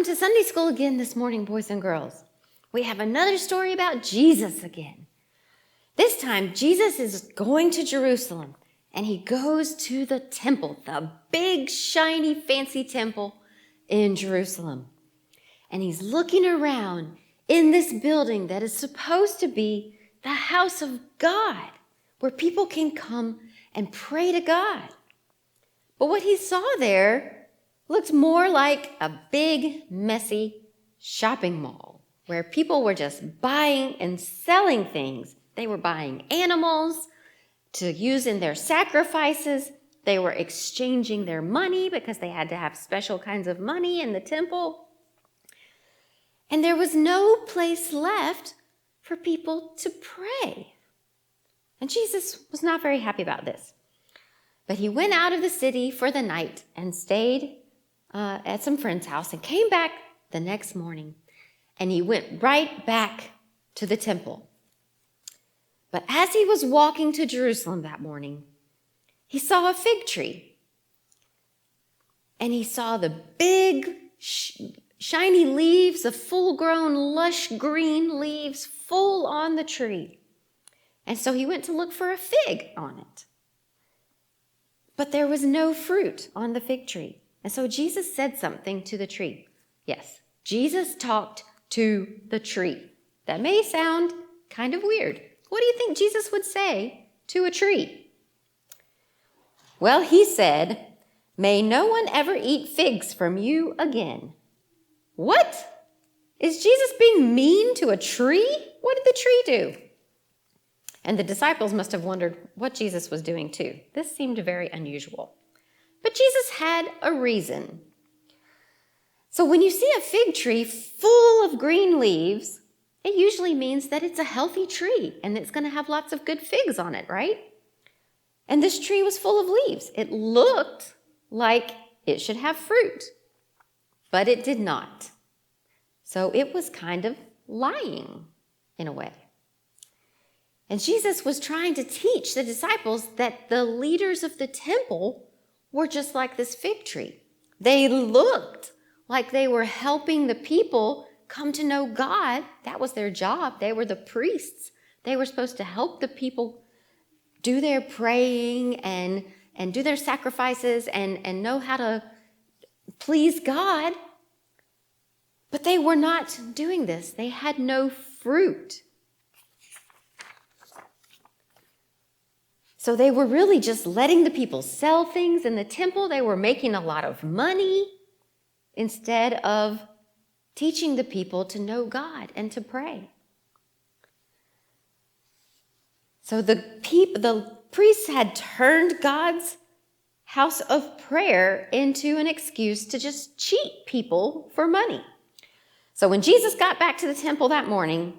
Welcome to Sunday School again this morning, boys and girls. We have another story about Jesus again. This time, Jesus is going to Jerusalem, and he goes to the temple, the big, shiny, fancy temple in Jerusalem. And he's looking around in this building that is supposed to be the house of God, where people can come and pray to God. But what he saw there looked more like a big, messy shopping mall where people were just buying and selling things. They were buying animals to use in their sacrifices. They were exchanging their money because they had to have special kinds of money in the temple. And there was no place left for people to pray. And Jesus was not very happy about this. But he went out of the city for the night and stayed at some friend's house and came back the next morning. And he went right back to the temple. But as he was walking to Jerusalem that morning, he saw a fig tree. And he saw the big, shiny leaves, the full-grown, lush green leaves full on the tree. And so he went to look for a fig on it. But there was no fruit on the fig tree. And so Jesus said something to the tree. Yes, Jesus talked to the tree. That may sound kind of weird. What do you think Jesus would say to a tree? Well, he said, "May no one ever eat figs from you again." What? Is Jesus being mean to a tree? What did the tree do? And the disciples must have wondered what Jesus was doing too. This seemed very unusual. But Jesus had a reason. So when you see a fig tree full of green leaves, it usually means that it's a healthy tree and it's going to have lots of good figs on it, right? And this tree was full of leaves. It looked like it should have fruit, but it did not. So it was kind of lying in a way. And Jesus was trying to teach the disciples that the leaders of the temple were just like this fig tree. They looked like they were helping the people come to know God. That was their job. They were the priests. They were supposed to help the people do their praying and do their sacrifices and know how to please God. But they were not doing this. They had no fruit. So they were really just letting the people sell things in the temple. They were making a lot of money instead of teaching the people to know God and to pray. So the priests had turned God's house of prayer into an excuse to just cheat people for money. So when Jesus got back to the temple that morning,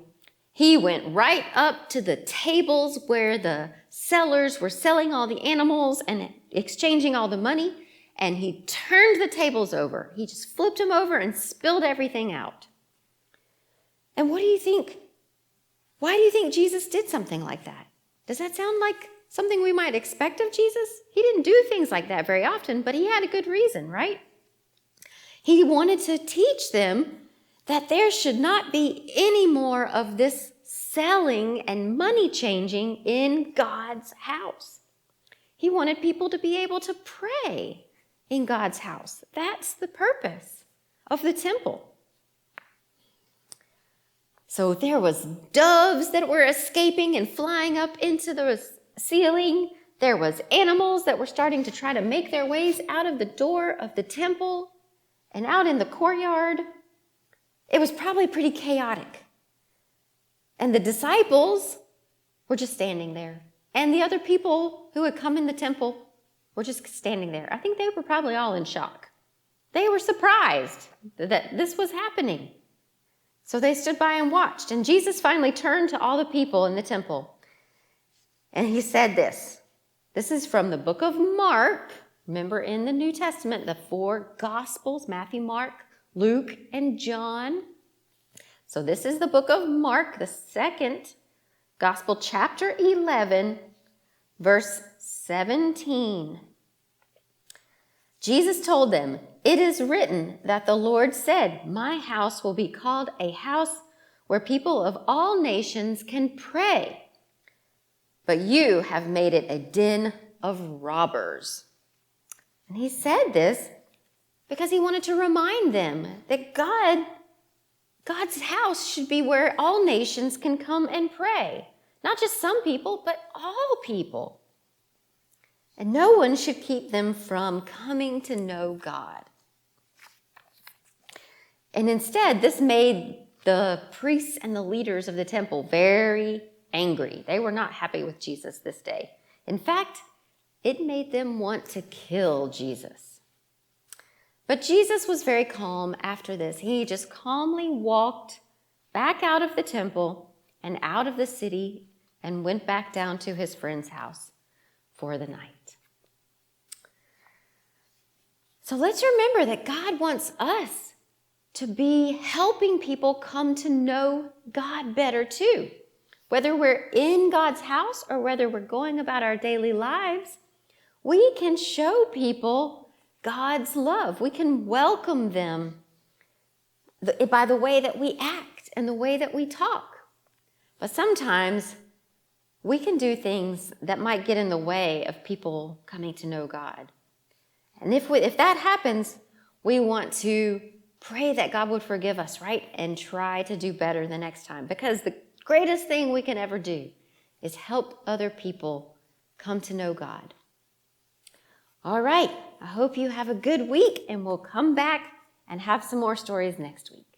he went right up to the tables where the sellers were selling all the animals and exchanging all the money, and he turned the tables over. He just flipped them over and spilled everything out. And what do you think? Why do you think Jesus did something like that? Does that sound like something we might expect of Jesus? He didn't do things like that very often, but he had a good reason, right? He wanted to teach them that there should not be any more of this selling and money changing in God's house. He wanted people to be able to pray in God's house. That's the purpose of the temple. So there was doves that were escaping and flying up into the ceiling. There was animals that were starting to try to make their ways out of the door of the temple and out in the courtyard. It was probably pretty chaotic. And the disciples were just standing there. And the other people who had come in the temple were just standing there. I think they were probably all in shock. They were surprised that this was happening. So they stood by and watched. And Jesus finally turned to all the people in the temple. And he said this. This is from the book of Mark. Remember, in the New Testament, the 4 Gospels, Matthew, Mark, Luke, and John. So this is the book of Mark, the 2nd Gospel, chapter 11, verse 17. Jesus told them, it is written that the Lord said, 'My house will be called a house where people of all nations can pray.' But you have made it a den of robbers." And he said this because he wanted to remind them that God's house should be where all nations can come and pray. Not just some people, but all people. And no one should keep them from coming to know God. And instead, this made the priests and the leaders of the temple very angry. They were not happy with Jesus this day. In fact, it made them want to kill Jesus. But Jesus was very calm after this. He just calmly walked back out of the temple and out of the city and went back down to his friend's house for the night. So let's remember that God wants us to be helping people come to know God better too. Whether we're in God's house or whether we're going about our daily lives, we can show people God's love. We can welcome them by the way that we act and the way that we talk. But sometimes we can do things that might get in the way of people coming to know God. And if that happens, we want to pray that God would forgive us, right? And try to do better the next time. Because the greatest thing we can ever do is help other people come to know God. All right, I hope you have a good week, and we'll come back and have some more stories next week.